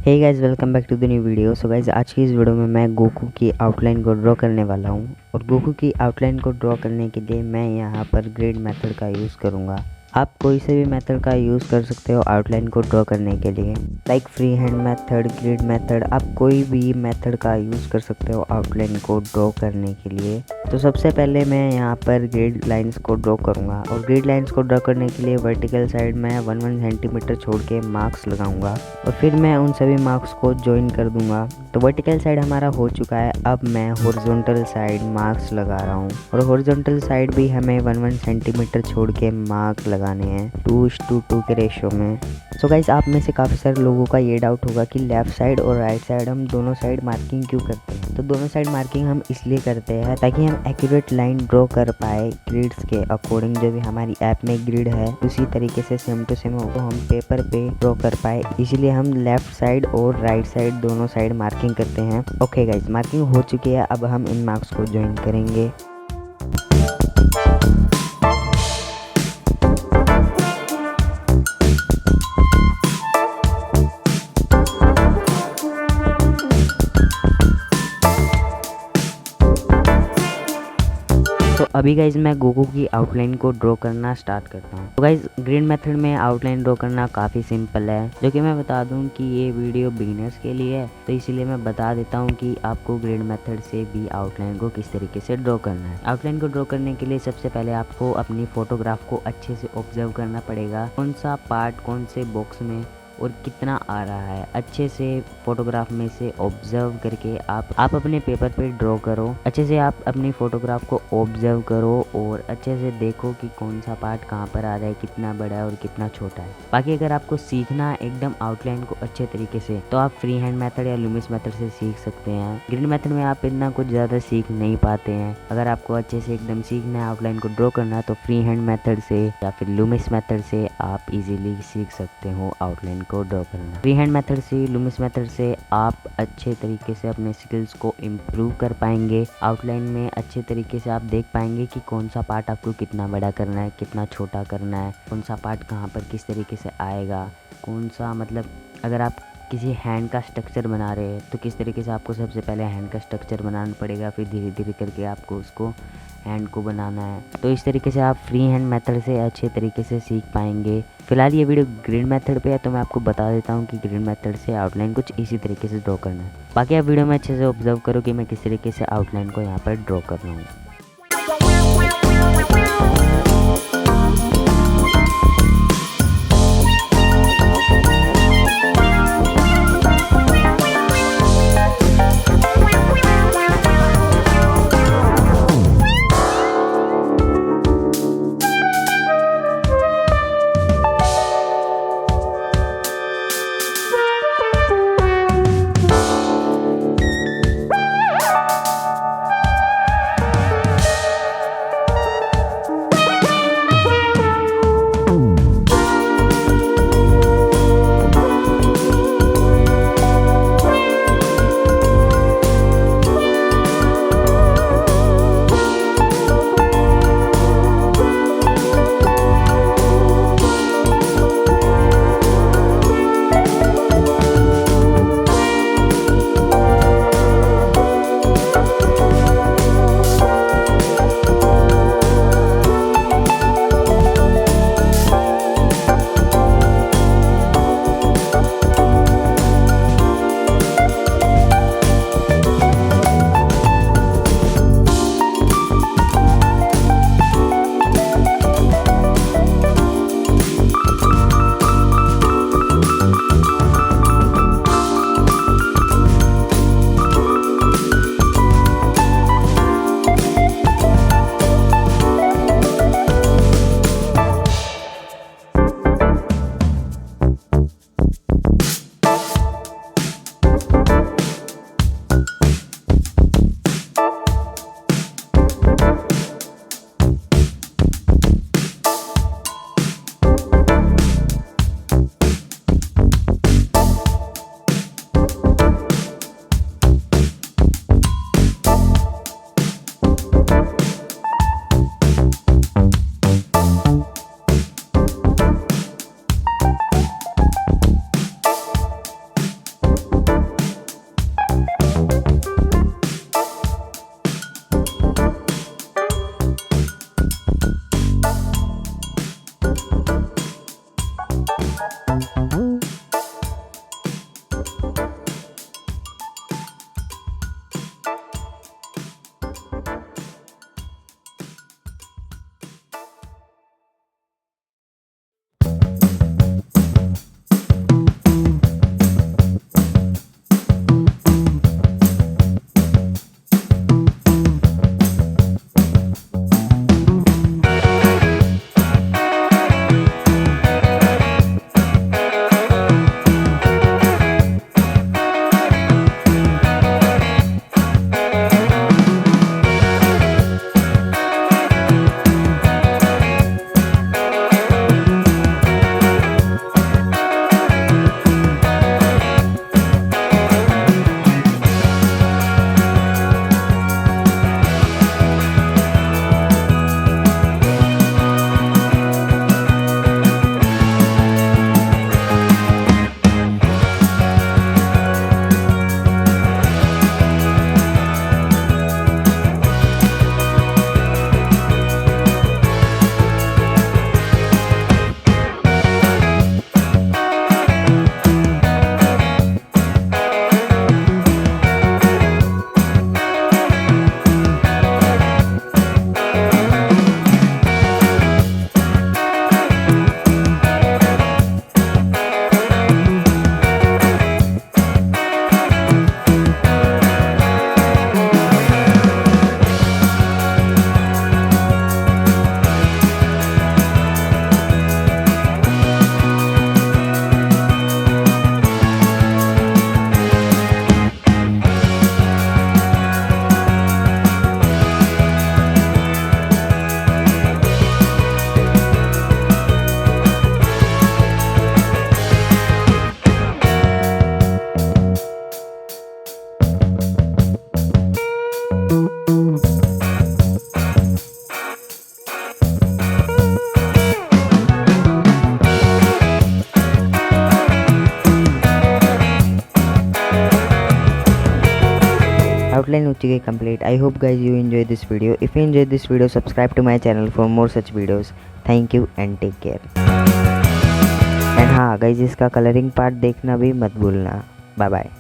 Hey guys, welcome back to the new video. So guys, आज की इस video में मैं गोकू की आउटलाइन को ड्रॉ करने वाला हूं। और गोकू की आउटलाइन को ड्रॉ करने के लिए मैं यहां पर ग्रिड मेथड का यूज़ करूंगा। आप कोई से भी मेथड का यूज़ कर सकते हो आउटलाइन को ड्रॉ करने के लिए, like free hand method, grid method. आप कोई भी मेथड का यूज़ कर सकते हो आउटलाइन को ड्रॉ करने के लिए। तो सबसे पहले मैं यहाँ पर ग्रिड लाइंस को ड्रॉ करूँगा। और ग्रिड लाइंस को ड्रॉ करने के लिए वर्टिकल साइड में 1 सेंटीमीटर छोड़ के मार्क्स लगाऊंगा और फिर मैं उन सभी मार्क्स को ज्वाइन कर दूंगा। तो वर्टिकल साइड हमारा हो चुका है। अब मैं हॉरिजॉन्टल साइड मार्क्स लगा रहा हूँ और हॉरिजॉन्टल साइड भी हमें 1 सेंटीमीटर छोड़ के मार्क लगाने हैं 2:2 के रेशो में। सो गाइस, आप में से काफ़ी सारे लोगों का ये डाउट होगा कि लेफ़्ट साइड और राइट साइड हम दोनों साइड मार्किंग क्यों करते हैं। तो दोनों साइड मार्किंग हम इसलिए करते हैं ताकि हम एक्यूरेट लाइन ड्रॉ कर पाए ग्रिड्स के अकॉर्डिंग। जो भी हमारी ऐप में ग्रिड है उसी तरीके से सेम टू सेम वो हम पेपर पे ड्रॉ कर पाए, इसीलिए हम लेफ्ट साइड और राइट साइड दोनों साइड मार्किंग करते हैं। ओके गाइस, मार्किंग हो चुकी है। अब हम इन मार्क्स को ज्वाइन करेंगे। तो अभी गाइज मैं गोकू की आउटलाइन को ड्रॉ करना स्टार्ट करता हूँ। तो गाइज ग्रिड मेथड में आउटलाइन ड्रॉ करना काफ़ी सिंपल है, जो कि मैं बता दूँ कि ये वीडियो बिगिनर्स के लिए है। तो इसीलिए मैं बता देता हूँ कि आपको ग्रिड मेथड से भी आउटलाइन को किस तरीके से ड्रॉ करना है। आउटलाइन को ड्रॉ करने के लिए सबसे पहले आपको अपनी फोटोग्राफ को अच्छे से ऑब्जर्व करना पड़ेगा, कौन सा पार्ट कौन से बॉक्स में और कितना आ रहा है। अच्छे से फोटोग्राफ में से ऑब्जर्व करके आप अपने पेपर पे ड्रॉ करो। अच्छे से आप अपनी फोटोग्राफ को ऑब्जर्व करो और अच्छे से देखो कि कौन सा पार्ट कहाँ पर आ रहा है, कितना बड़ा है और कितना छोटा है। बाकी अगर आपको सीखना है एकदम आउटलाइन को अच्छे तरीके से, तो आप फ्री हैंड मेथड या लूमिस मेथड से सीख सकते हैं। ग्रिड मेथड में आप इतना कुछ ज़्यादा सीख नहीं पाते हैं। अगर आपको अच्छे से एकदम सीखना है, आउटलाइन को ड्रॉ करना है, तो फ्री हैंड मेथड से या फिर लूमिस मेथड से आप इजीली सीख सकते हो आउटलाइन को ड्रॉ करना। फ्री हैंड मेथड से, लूमिस मेथड से आप अच्छे तरीके से अपने स्किल्स को इम्प्रूव कर पाएंगे। आउटलाइन में अच्छे तरीके से आप देख पाएंगे कि कौन सा पार्ट आपको कितना बड़ा करना है, कितना छोटा करना है, कौन सा पार्ट कहाँ पर किस तरीके से आएगा, कौन सा मतलब अगर आप किसी हैंड का स्ट्रक्चर बना रहे हैं तो किस तरीके से आपको सबसे पहले हैंड का स्ट्रक्चर बनाना पड़ेगा, फिर धीरे धीरे करके आपको उसको हैंड को बनाना है। तो इस तरीके से आप फ्री हैंड मेथड से अच्छे तरीके से सीख पाएंगे। फिलहाल ये वीडियो ग्रिड मेथड पे है, तो मैं आपको बता देता हूँ कि ग्रिड मेथड से आउटलाइन कुछ इसी तरीके से ड्रॉ करना है। बाकी आप वीडियो में अच्छे से ऑब्जर्व करो कि मैं किस तरीके से आउटलाइन को यहाँ पर ड्रॉ कर रहा हूँ। आउटलाइन हो चुकी है complete. I hope guys you enjoy this video. If you enjoy this video, subscribe to my channel for more such videos. Thank you and take care. And हाँ गाइज, इसका कलरिंग पार्ट देखना भी मत भूलना। Bye bye.